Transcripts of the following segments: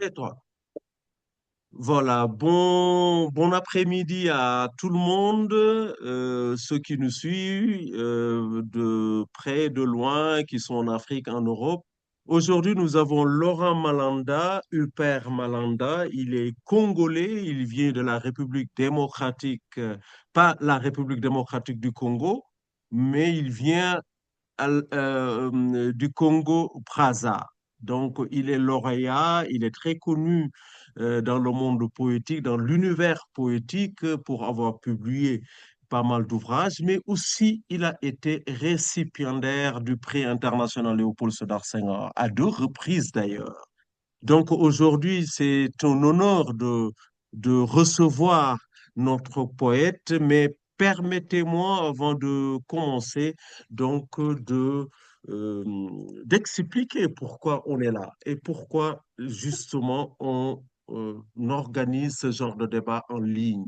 Et toi? Voilà, bon après-midi à tout le monde, ceux qui nous suivent de près, de loin, qui sont en Afrique, en Europe. Aujourd'hui, nous avons Laurent Malanda, Huper Malanda. Il est congolais, il vient de la République démocratique, pas la République démocratique du Congo, mais il vient du Congo-Brazza. Donc, il est lauréat, il est très connu dans le monde poétique, dans l'univers poétique, pour avoir publié pas mal d'ouvrages, mais aussi il a été récipiendaire du prix international Léopold Sédar Senghor, à deux reprises d'ailleurs. Donc aujourd'hui, c'est un honneur de recevoir notre poète, mais permettez-moi, avant de commencer, donc euh, d'expliquer pourquoi on est là et pourquoi justement on organise ce genre de débat en ligne.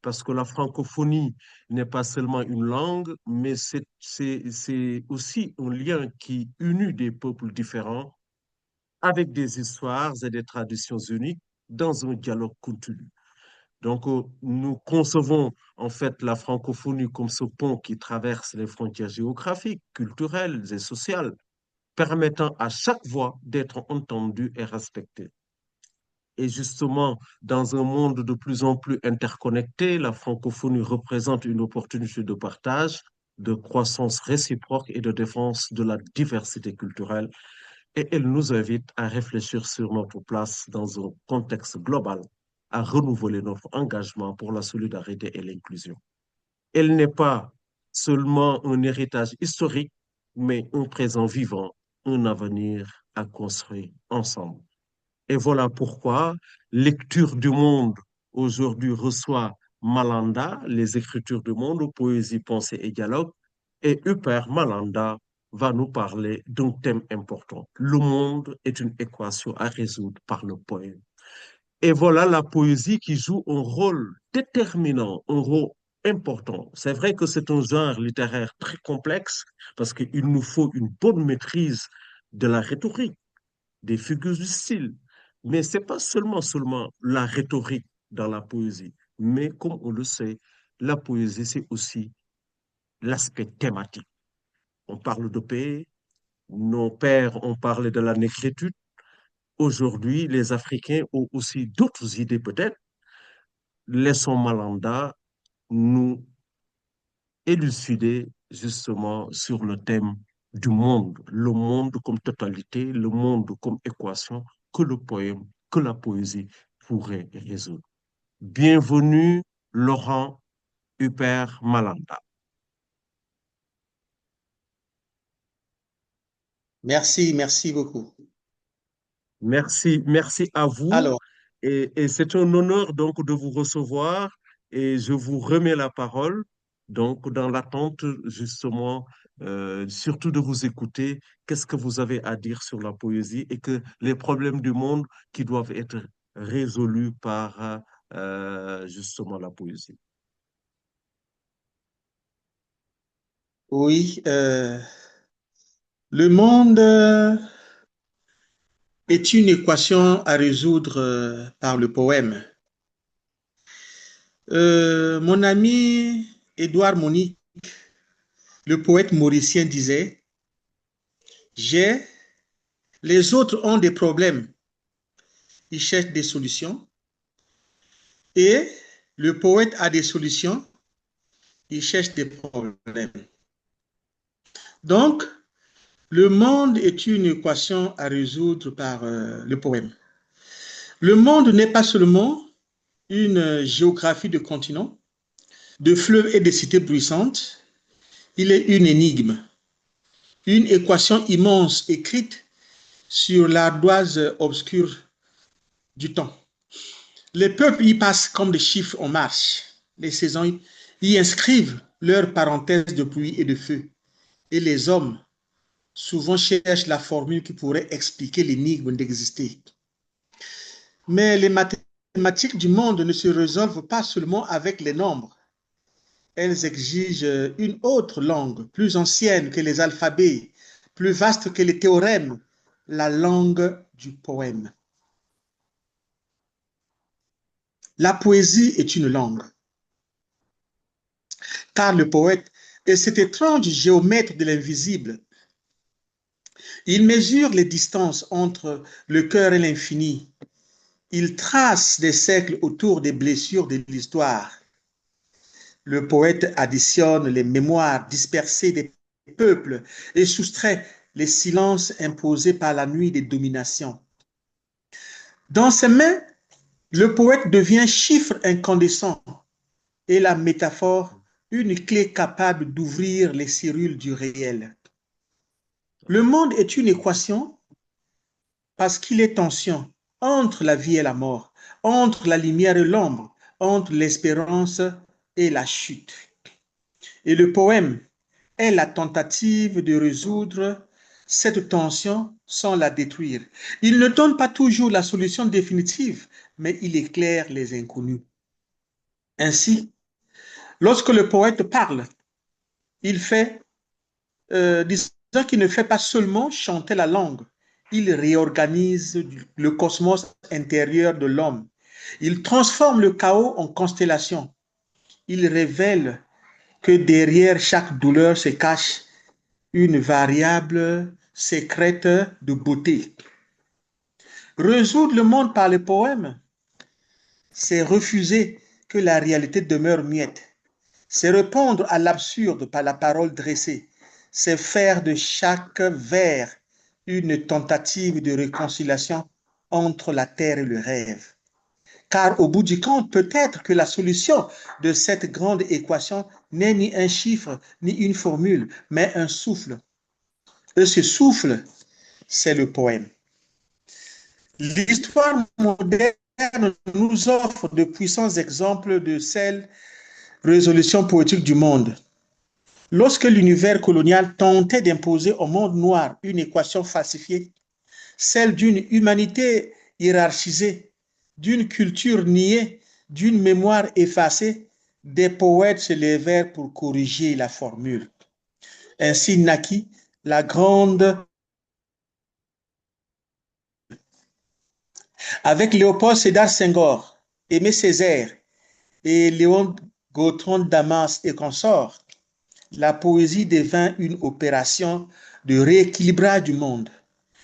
Parce que la francophonie n'est pas seulement une langue, mais c'est aussi un lien qui unit des peuples différents avec des histoires et des traditions uniques dans un dialogue continu. Donc, nous concevons en fait la francophonie comme ce pont qui traverse les frontières géographiques, culturelles et sociales, permettant à chaque voix d'être entendue et respectée. Et justement, dans un monde de plus en plus interconnecté, la francophonie représente une opportunité de partage, de croissance réciproque et de défense de la diversité culturelle, et elle nous invite à réfléchir sur notre place dans un contexte global, à renouveler notre engagement pour la solidarité et l'inclusion. Elle n'est pas seulement un héritage historique, mais un présent vivant, un avenir à construire ensemble. Et voilà pourquoi Lecture du Monde aujourd'hui reçoit Malanda, les Écritures du Monde, Poésie, Pensée et Dialogue, et Huper Malanda va nous parler d'un thème important. Le monde est une équation à résoudre par le poème. Et voilà la poésie qui joue un rôle déterminant, un rôle important. C'est vrai que c'est un genre littéraire très complexe parce qu'il nous faut une bonne maîtrise de la rhétorique, des figures du style. Mais ce n'est pas seulement la rhétorique dans la poésie, mais comme on le sait, la poésie, c'est aussi l'aspect thématique. On parle de paix, nos pères ont parlé de la négritude. Aujourd'hui, les Africains ont aussi d'autres idées peut-être. Laissons Malanda nous élucider justement sur le thème du monde, le monde comme totalité, le monde comme équation que le poème, que la poésie pourrait résoudre. Bienvenue, Laurent Hubert Malanda. Merci, merci beaucoup. Merci à vous Alors, et c'est un honneur donc de vous recevoir et je vous remets la parole donc dans l'attente justement surtout de vous écouter. Qu'est-ce que vous avez à dire sur la poésie et que les problèmes du monde qui doivent être résolus par justement la poésie. oui, le monde est une équation à résoudre par le poème. Mon ami Édouard Monique, le poète mauricien, disait, j'ai, les autres ont des problèmes, ils cherchent des solutions, et le poète a des solutions, il cherche des problèmes. Donc, le monde est une équation à résoudre par le poème. Le monde n'est pas seulement une géographie de continents, de fleuves et de cités bruissantes, il est une énigme, une équation immense écrite sur l'ardoise obscure du temps. Les peuples y passent comme des chiffres en marche. Les saisons y inscrivent leurs parenthèses de pluie et de feu. Et les hommes souvent cherchent la formule qui pourrait expliquer l'énigme d'exister. Mais les mathématiques du monde ne se résolvent pas seulement avec les nombres. Elles exigent une autre langue, plus ancienne que les alphabets, plus vaste que les théorèmes, la langue du poème. La poésie est une langue, car le poète est cet étrange géomètre de l'invisible. Il mesure les distances entre le cœur et l'infini. Il trace des cercles autour des blessures de l'histoire. Le poète additionne les mémoires dispersées des peuples et soustrait les silences imposés par la nuit des dominations. Dans ses mains, le poète devient chiffre incandescent et la métaphore une clé capable d'ouvrir les serrures du réel. Le monde est une équation parce qu'il est tension entre la vie et la mort, entre la lumière et l'ombre, entre l'espérance et la chute. Et le poème est la tentative de résoudre cette tension sans la détruire. Il ne donne pas toujours la solution définitive, mais il éclaire les inconnus. Ainsi, lorsque le poète parle, il fait, disons qu'il ne fait pas seulement chanter la langue, il réorganise le cosmos intérieur de l'homme. Il transforme le chaos en constellation. Il révèle que derrière chaque douleur se cache une variable secrète de beauté. Résoudre le monde par le poème, c'est refuser que la réalité demeure muette. C'est répondre à l'absurde par la parole dressée. C'est faire de chaque vers une tentative de réconciliation entre la terre et le rêve. Car au bout du compte, peut-être que la solution de cette grande équation n'est ni un chiffre, ni une formule, mais un souffle. Et ce souffle, c'est le poème. L'histoire moderne nous offre de puissants exemples de cette résolution poétique du monde. Lorsque l'univers colonial tentait d'imposer au monde noir une équation falsifiée, celle d'une humanité hiérarchisée, d'une culture niée, d'une mémoire effacée, des poètes se levèrent pour corriger la formule. Ainsi naquit la grande. Avec Léopold Sédar Senghor, Aimé Césaire et Léon Gautran Damas et consorts, la poésie devint une opération de rééquilibrage du monde.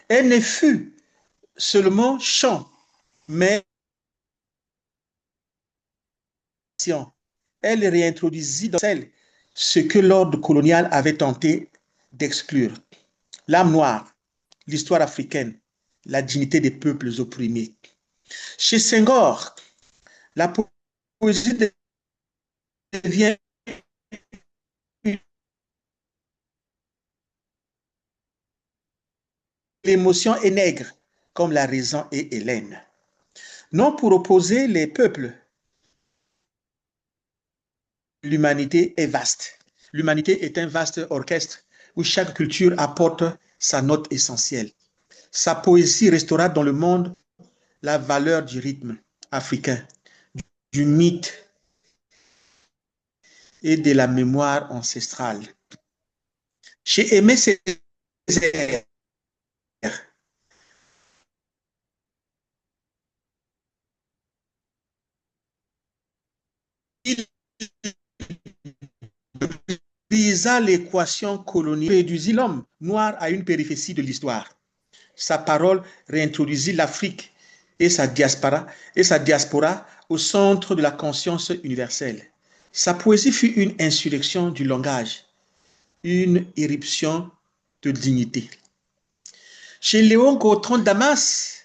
Elle ne fut seulement chant, mais elle réintroduisit dans celle ce que l'ordre colonial avait tenté d'exclure. L'âme noire, l'histoire africaine, la dignité des peuples opprimés. Chez Senghor, la poésie devient l'émotion est nègre, comme la raison est hélène. Non pour opposer les peuples, l'humanité est vaste. L'humanité est un vaste orchestre où chaque culture apporte sa note essentielle. Sa poésie restaura dans le monde la valeur du rythme africain, du mythe et de la mémoire ancestrale. Chez Aimé Césaire, il brisa l'équation coloniale, réduisit l'homme noir à une périphérie de l'histoire. Sa parole réintroduisit l'Afrique et sa diaspora au centre de la conscience universelle. Sa poésie fut une insurrection du langage, une éruption de dignité. Chez Léon Gautran Damas,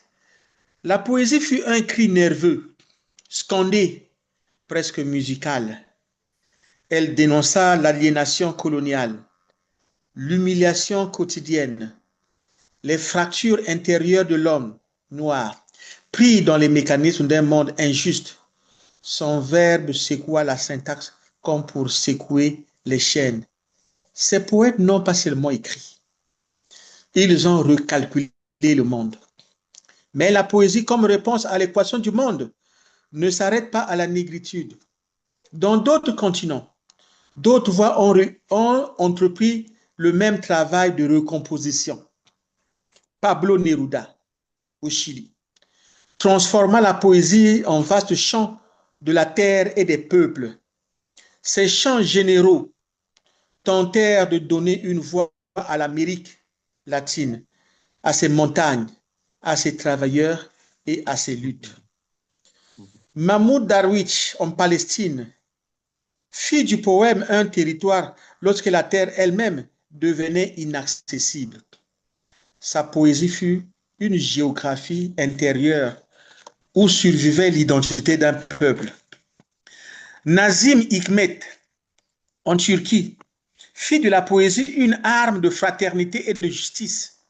la poésie fut un cri nerveux, scandé, presque musical. Elle dénonça l'aliénation coloniale, l'humiliation quotidienne, les fractures intérieures de l'homme noir, pris dans les mécanismes d'un monde injuste. Son verbe secoua la syntaxe comme pour secouer les chaînes. Ces poètes n'ont pas seulement écrit, ils ont recalculé le monde. Mais la poésie, comme réponse à l'équation du monde, ne s'arrête pas à la négritude. Dans d'autres continents, d'autres voix ont entrepris le même travail de recomposition. Pablo Neruda, au Chili, transforma la poésie en vaste chant de la terre et des peuples. Ces chants généraux tentèrent de donner une voix à l'Amérique latine, à ses montagnes, à ses travailleurs et à ses luttes. Mahmoud Darwich, en Palestine, fit du poème un territoire lorsque la terre elle-même devenait inaccessible. Sa poésie fut une géographie intérieure où survivait l'identité d'un peuple. Nazim Hikmet, en Turquie, fit de la poésie une arme de fraternité et de justice,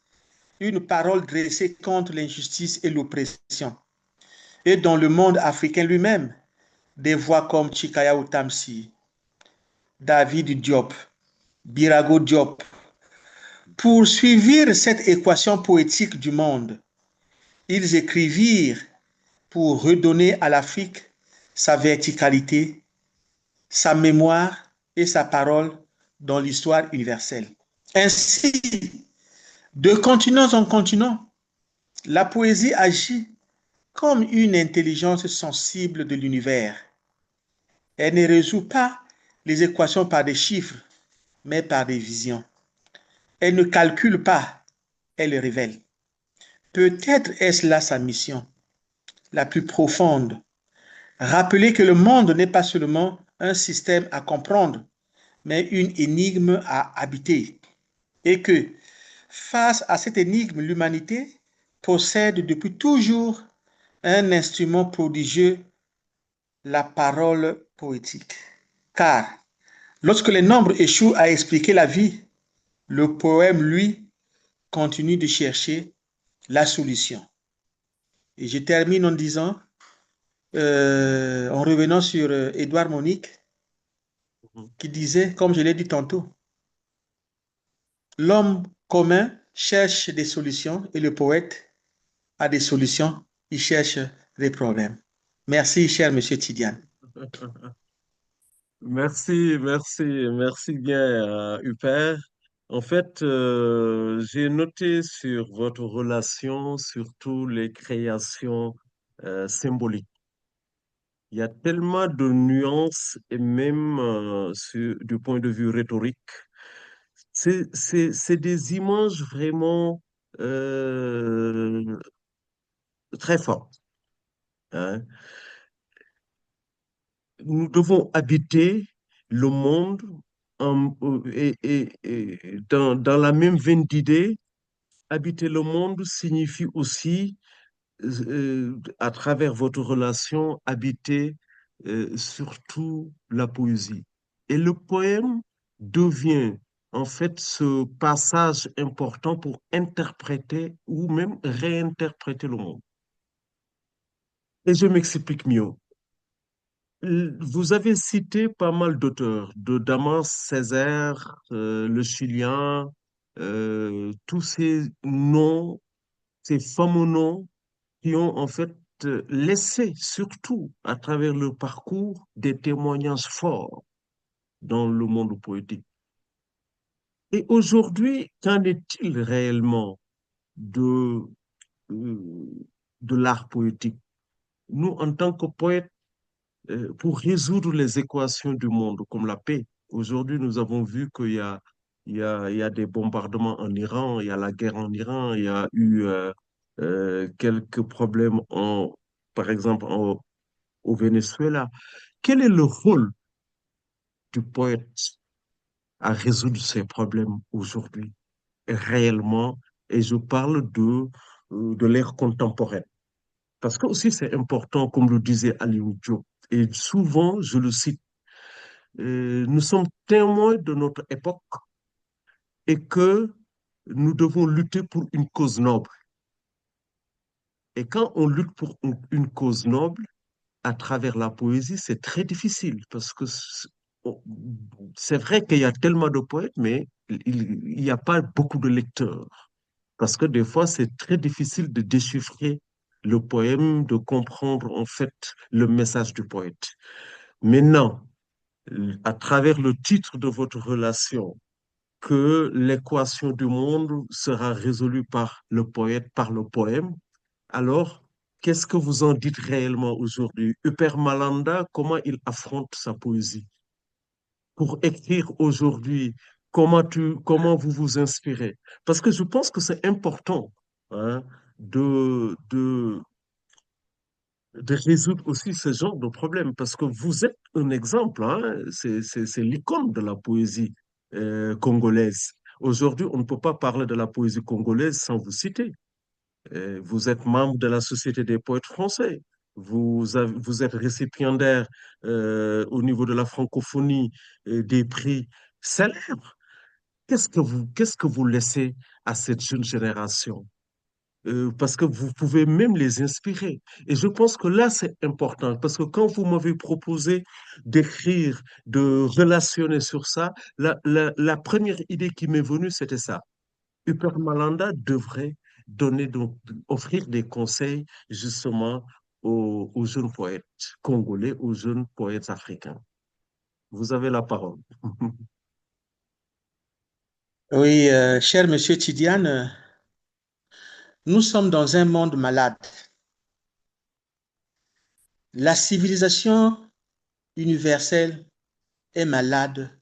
une parole dressée contre l'injustice et l'oppression. Et dans le monde africain lui-même, des voix comme Chikaya Outamsi, David Diop, Birago Diop poursuivirent cette équation poétique du monde. Ils écrivirent pour redonner à l'Afrique sa verticalité, sa mémoire et sa parole dans l'histoire universelle. Ainsi, de continent en continent, la poésie agit comme une intelligence sensible de l'univers. Elle ne résout pas les équations par des chiffres, mais par des visions. Elle ne calcule pas, elle révèle. Peut-être est-ce là sa mission, la plus profonde. Rappeler que le monde n'est pas seulement un système à comprendre, mais une énigme à habiter. Et que, face à cette énigme, l'humanité possède depuis toujours un instrument prodigieux, la parole poétique. Car lorsque les nombres échouent à expliquer la vie, le poème, lui, continue de chercher la solution. Et je termine en disant, en revenant sur Édouard Monique, qui disait, comme je l'ai dit tantôt, l'homme commun cherche des solutions et le poète a des solutions, il cherche des problèmes. Merci, cher monsieur Tidiane. Merci bien, Huppert. En fait, j'ai noté sur votre relation, surtout les créations symboliques. Il y a tellement de nuances et même du point de vue rhétorique. C'est des images vraiment euh, très fortes, hein. Nous devons habiter le monde et dans la même veine d'idées. Habiter le monde signifie aussi, à travers votre relation, habiter surtout la poésie. Et le poème devient en fait ce passage important pour interpréter ou même réinterpréter le monde. Et je m'explique mieux. Vous avez cité pas mal d'auteurs, de Damas Césaire, le Chilien, tous ces noms, ces fameux noms qui ont en fait laissé, surtout à travers leur parcours, des témoignages forts dans le monde poétique. Et aujourd'hui, qu'en est-il réellement de, euh, de l'art poétique? Nous, en tant que poètes, pour résoudre les équations du monde, comme la paix. Aujourd'hui, nous avons vu il y a des bombardements en Iran, il y a la guerre en Iran, il y a eu quelques problèmes, par exemple, au Venezuela. Quel est le rôle du poète à résoudre ces problèmes aujourd'hui, réellement? Et je parle de l'ère contemporaine. Parce que aussi, c'est important, comme le disait Aliou Diop, et souvent, je le cite. Nous sommes témoins de notre époque et que nous devons lutter pour une cause noble. Et quand on lutte pour une cause noble, à travers la poésie, c'est très difficile parce que c'est vrai qu'il y a tellement de poètes, mais il n'y a pas beaucoup de lecteurs. Parce que des fois, c'est très difficile de déchiffrer le poème, de comprendre en fait le message du poète. Maintenant, à travers le titre de votre relation, que l'équation du monde sera résolue par le poète, par le poème, alors Qu'est-ce que vous en dites réellement aujourd'hui? Upper Malanda, comment il affronte sa poésie? Pour écrire aujourd'hui, comment vous vous inspirez? Parce que je pense que c'est important, hein, de, de, de résoudre aussi ce genre de problème, parce que vous êtes un exemple, hein, c'est l'icône de la poésie congolaise. Aujourd'hui, on ne peut pas parler de la poésie congolaise sans vous citer. Vous êtes membre de la Société des poètes français. Vous êtes récipiendaire au niveau de la francophonie des prix célèbres. Qu'est-ce que vous laissez à cette jeune génération? Parce que vous pouvez même les inspirer. Et je pense que là, c'est important, parce que quand vous m'avez proposé d'écrire, de relationner sur ça, la première idée qui m'est venue, c'était ça. Upper Malanda devrait donner donc, offrir des conseils justement aux jeunes poètes congolais, aux jeunes poètes africains. Vous avez la parole. Oui, cher monsieur Tidiane, nous sommes dans un monde malade. La civilisation universelle est malade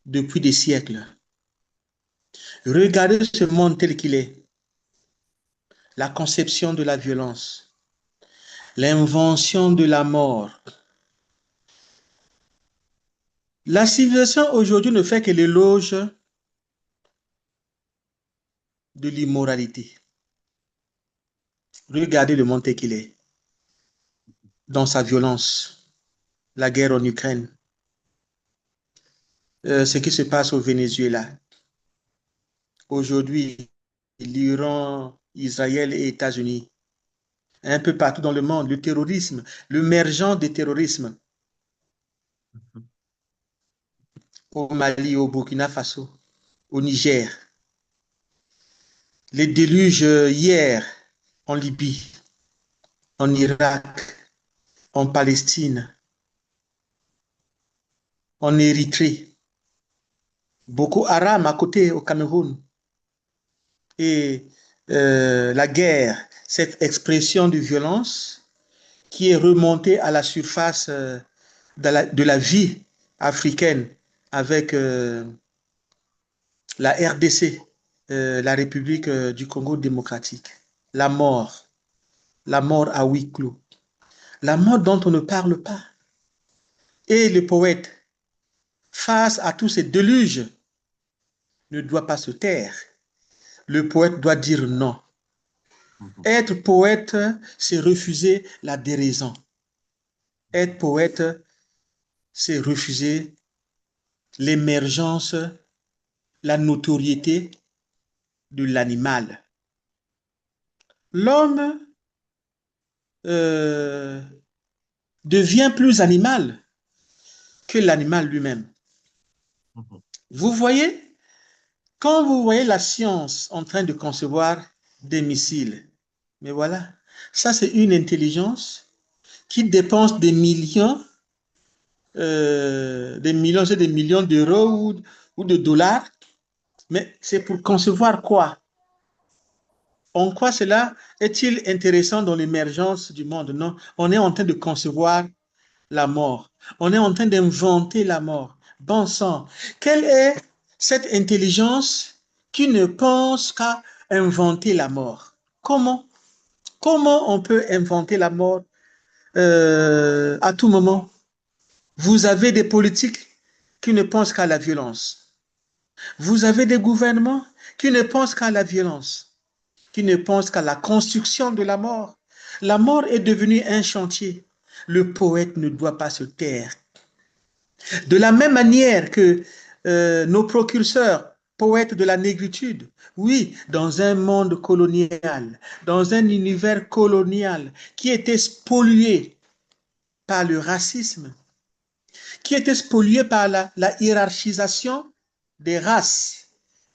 depuis des siècles. Regardez ce monde tel qu'il est. La conception de la violence, l'invention de la mort. La civilisation aujourd'hui ne fait que l'éloge de l'immoralité. Regardez le monde tel qu'il est, dans sa violence, la guerre en Ukraine, ce qui se passe au Venezuela. Aujourd'hui, l'Iran, Israël et États-Unis, un peu partout dans le monde, le terrorisme, l'émergence du terrorisme au Mali, au Burkina Faso, au Niger, les déluges hier en Libye, en Irak, en Palestine, en Érythrée, Boko Haram à côté au Cameroun, et la guerre, cette expression de violence qui est remontée à la surface de la vie africaine avec la RDC, la République du Congo démocratique. La mort à huis clos, la mort dont on ne parle pas. Et le poète, face à tous ces déluges, ne doit pas se taire. Le poète doit dire non. Être poète, c'est refuser la déraison. Être poète, c'est refuser l'émergence, la notoriété de l'animal. L'homme devient plus animal que l'animal lui-même. Vous voyez, quand vous voyez la science en train de concevoir des missiles, mais voilà, ça c'est une intelligence qui dépense c'est des millions d'euros ou de dollars, mais c'est pour concevoir quoi? En quoi cela est-il intéressant dans l'émergence du monde? Non, on est en train de concevoir la mort. On est en train d'inventer la mort. Bon sang, quelle est cette intelligence qui ne pense qu'à inventer la mort? Comment? Comment on peut inventer la mort à tout moment? Vous avez des politiques qui ne pensent qu'à la violence. Vous avez des gouvernements qui ne pensent qu'à la violence, qui ne pensent qu'à la construction de la mort. La mort est devenue un chantier. Le poète ne doit pas se taire. De la même manière que nos précurseurs, poètes de la négritude, oui, dans un monde colonial, dans un univers colonial qui était spolié par le racisme, qui était spolié par la hiérarchisation des races,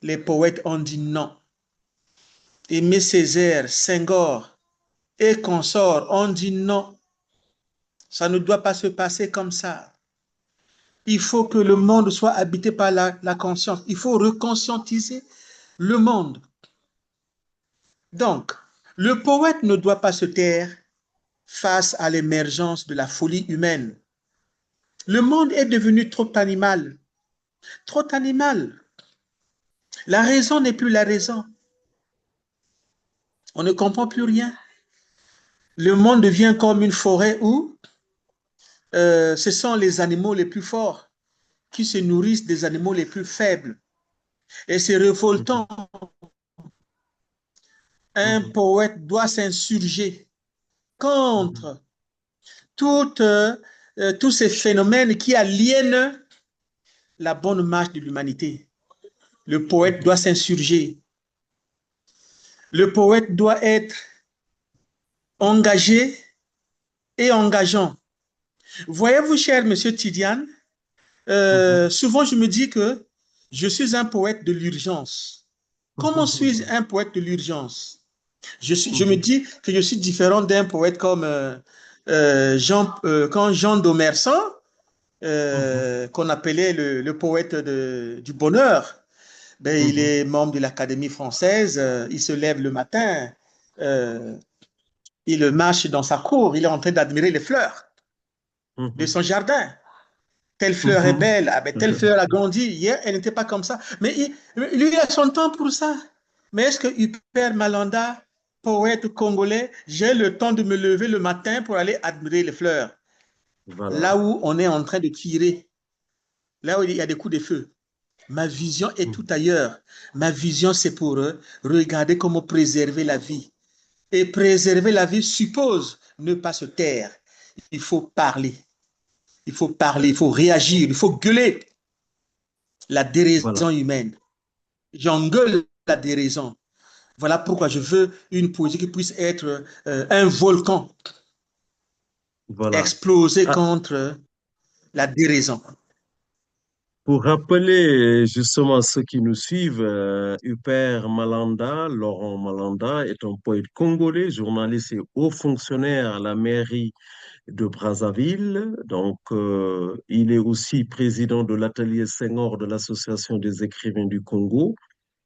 les poètes ont dit non. Aimé Césaire, Senghor et consorts ont dit non. Ça ne doit pas se passer comme ça. Il faut que le monde soit habité par la conscience. Il faut reconscientiser le monde. Donc, Le poète ne doit pas se taire face à l'émergence de la folie humaine. Le monde est devenu trop animal, trop animal. La raison n'est plus la raison. On ne comprend plus rien. Le monde devient comme une forêt où ce sont les animaux les plus forts qui se nourrissent des animaux les plus faibles. Et c'est Mhm, révoltant. Un mhm, poète doit s'insurger mhm, contre toutes, tous ces phénomènes qui aliènent la bonne marche de l'humanité. Le poète mhm. doit s'insurger. Le poète doit être engagé et engageant. Voyez-vous, cher monsieur Tidiane, Mhm. souvent je me dis que je suis un poète de l'urgence. Comment suis-je un poète de l'urgence? Je me Mhm. dis que je suis différent d'un poète comme quand Jean d'Omersan, Mhm. qu'on appelait le poète du bonheur. Ben, il Mhm. est membre de l'Académie française, il se lève le matin, euh, il marche dans sa cour, il est en train d'admirer les fleurs de Mhm. son jardin. Telle fleur est Mhm. belle, ah ben, telle fleur a grandi. Hier, elle n'était pas comme ça. Mais lui, il a son temps pour ça. Mais est-ce que Hubert Malanda, poète congolais, j'ai le temps de me lever le matin pour aller admirer les fleurs? Là Voilà. où on est en train de tirer, là où il y a des coups de feu. Ma vision est tout Mhm. ailleurs. Ma vision, c'est pour regarder comment préserver la vie. Et préserver la vie suppose ne pas se taire. Il faut parler. Il faut parler, il faut réagir, il faut gueuler la Voilà. déraison humaine. J'engueule la déraison. Voilà pourquoi je veux une poésie qui puisse être un volcan Voilà. explosé Ah, contre la déraison. pour rappeler justement ceux qui nous suivent, Hubert Malanda, Laurent Malanda, est un poète congolais, journaliste et haut fonctionnaire à la mairie de Brazzaville. Donc, il est aussi président de l'atelier Senghor de l'Association des écrivains du Congo,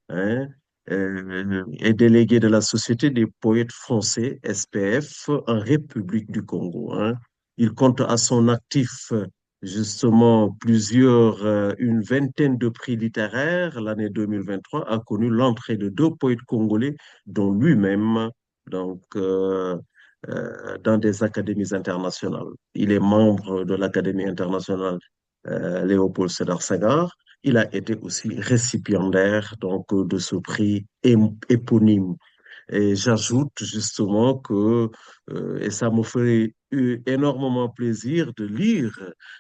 hein, est délégué de la Société des poètes français, SPF, en République du Congo, hein. Il compte à son actif justement une vingtaine de prix littéraires. L'année 2023 a connu l'entrée de deux poètes congolais, dont lui-même, donc, dans des académies internationales. Il est membre de l'Académie internationale Léopold Sédar Senghor. Il a été aussi récipiendaire donc de ce prix éponyme. Et j'ajoute justement que, et ça me ferait énormément plaisir de lire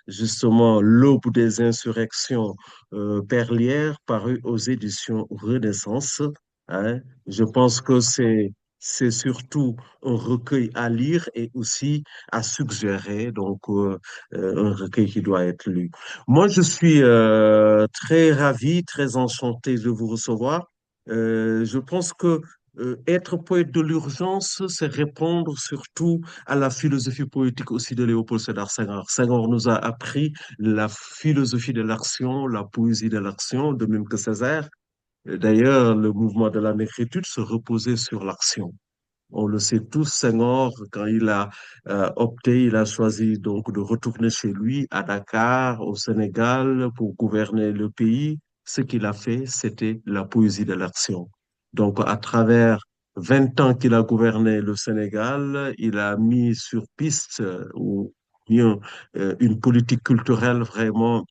justement L'Aube des insurrections perlières paru aux éditions Renaissance, hein. Je pense que c'est surtout un recueil à lire et aussi à suggérer, donc un recueil qui doit être lu. Moi, je suis très ravi, très enchanté de vous recevoir. Je pense que être poète de l'urgence, c'est répondre surtout à la philosophie poétique aussi de Léopold Sédar Senghor. Senghor nous a appris la philosophie de l'action, la poésie de l'action, de même que Césaire. D'ailleurs, le mouvement de la négritude se reposait sur l'action. On le sait tous, Senghor, quand il a opté, il a choisi donc de retourner chez lui à Dakar, au Sénégal, pour gouverner le pays. Ce qu'il a fait, c'était la poésie de l'action. Donc, à travers 20 ans qu'il a gouverné le Sénégal, il a mis sur piste, ou bien une politique culturelle vraiment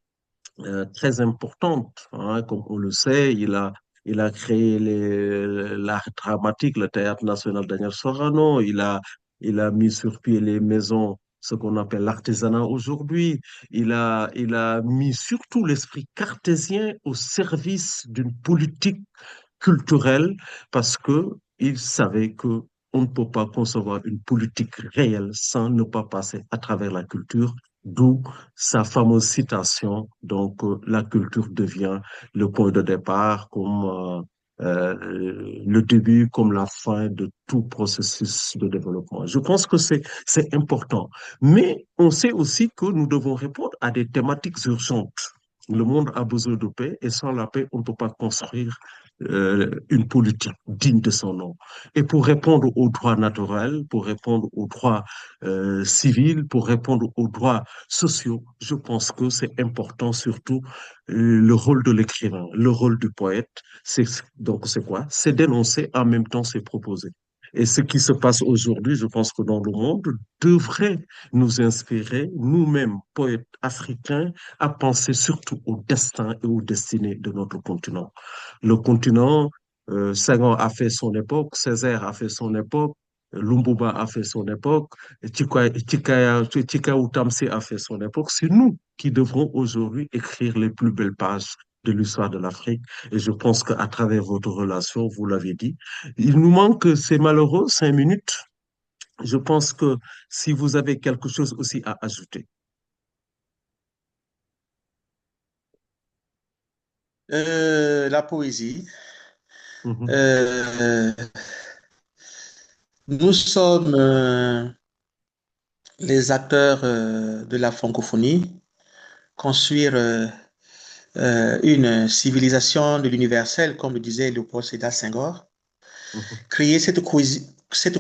très importante, hein. Comme on le sait, il a créé l'art dramatique, le Théâtre national Daniel Sorano. Il a mis sur pied les maisons, ce qu'on appelle l'artisanat aujourd'hui. Il a mis surtout l'esprit cartésien au service d'une politique culturelle parce que il savait que on ne peut pas concevoir une politique réelle sans ne pas passer à travers la culture, d'où sa fameuse citation. Donc, la culture devient le point de départ comme le début comme la fin de tout processus de développement. Je pense que c'est important. Mais on sait aussi que nous devons répondre à des thématiques urgentes. Le monde a besoin de paix et sans la paix, on ne peut pas construire une politique digne de son nom. Et pour répondre aux droits naturels, pour répondre aux droits civils, pour répondre aux droits sociaux, je pense que c'est important surtout le rôle de l'écrivain, le rôle du poète. Donc c'est quoi? C'est dénoncer, en même temps c'est proposer. Et ce qui se passe aujourd'hui, je pense que dans le monde, devrait nous inspirer, nous-mêmes, poètes africains, à penser surtout au destin et aux destinées de notre continent. Le continent, Senghor a fait son époque, Césaire a fait son époque, Lumumba a fait son époque, Tchikao Tamsé a fait son époque. C'est nous qui devrons aujourd'hui écrire les plus belles pages de l'histoire de l'Afrique. Et je pense qu'à travers votre relation, vous l'avez dit, il nous manque, c'est malheureux, 5 minutes. Je pense que si vous avez quelque chose aussi à ajouter. La poésie. Mhm, Euh, nous sommes les acteurs de la francophonie. Construire une civilisation de l'universel, comme le disait Léopold Sédar Senghor, mhm, créer cette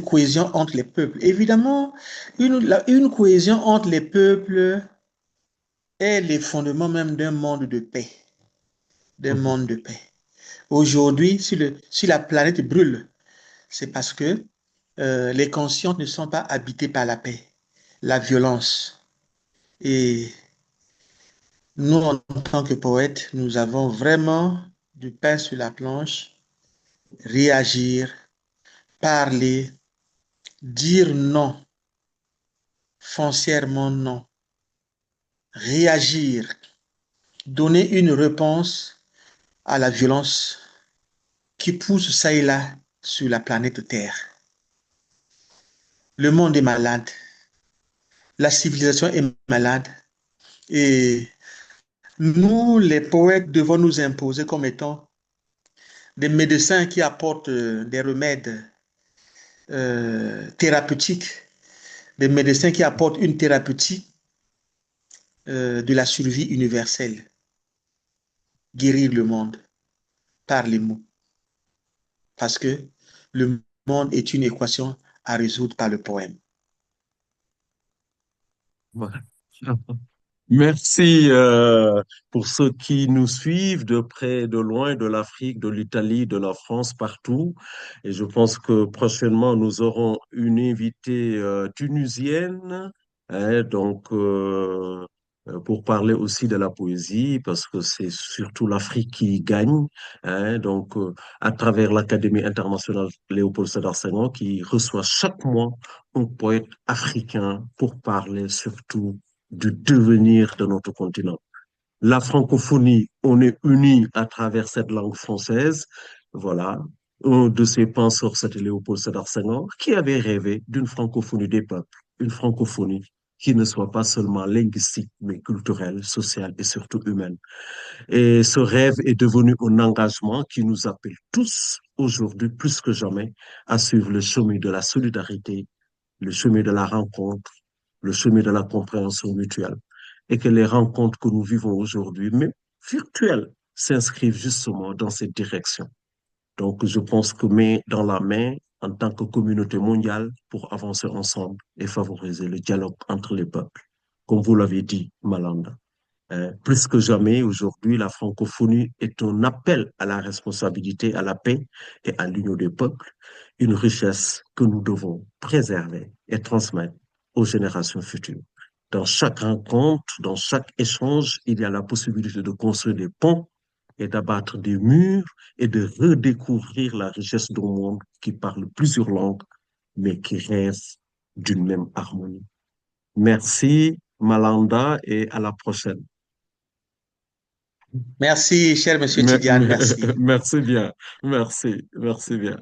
cohésion entre les peuples. Évidemment, une cohésion entre les peuples est les fondements même d'un monde de paix. D'un mhm. monde de paix. Aujourd'hui, si la planète brûle, c'est parce que les consciences ne sont pas habitées par la paix, la violence. Et nous, en tant que poètes, nous avons vraiment du pain sur la planche, réagir, parler, dire non, foncièrement non, réagir, donner une réponse à la violence qui pousse ça et là sur la planète Terre. Le monde est malade, la civilisation est malade et nous, les poètes, devons nous imposer comme étant des médecins qui apportent des remèdes thérapeutiques, des médecins qui apportent une thérapeutique de la survie universelle, guérir le monde par les mots. Parce que le monde est une équation à résoudre par le poème. Voilà. Merci pour ceux qui nous suivent de près, de loin, de l'Afrique, de l'Italie, de la France, partout. Et je pense que prochainement, nous aurons une invitée tunisienne, hein, pour parler aussi de la poésie, parce que c'est surtout l'Afrique qui y gagne, hein, à travers l'Académie internationale Léopold Sédar Senghor, qui reçoit chaque mois un poète africain pour parler surtout du devenir de notre continent. La francophonie, on est unis à travers cette langue française. Voilà. Un de ses penseurs, c'était Léopold Sédar Senghor, qui avait rêvé d'une francophonie des peuples, une francophonie qui ne soit pas seulement linguistique, mais culturelle, sociale et surtout humaine. Et ce rêve est devenu un engagement qui nous appelle tous, aujourd'hui, plus que jamais, à suivre le chemin de la solidarité, le chemin de la rencontre, le chemin de la compréhension mutuelle. Et que les rencontres que nous vivons aujourd'hui, même virtuelles, s'inscrivent justement dans cette direction. Donc, je pense que main dans la main, en tant que communauté mondiale, pour avancer ensemble et favoriser le dialogue entre les peuples. Comme vous l'avez dit, Malanda. Plus que jamais, aujourd'hui, la francophonie est un appel à la responsabilité, à la paix et à l'union des peuples, une richesse que nous devons préserver et transmettre aux générations futures. Dans chaque rencontre, dans chaque échange, il y a la possibilité de construire des ponts et d'abattre des murs et de redécouvrir la richesse d'un monde qui parle plusieurs langues, mais qui rêve d'une même harmonie. Merci, Malanda, et à la prochaine. Merci, cher monsieur Tidiane, merci. Merci bien. Merci bien.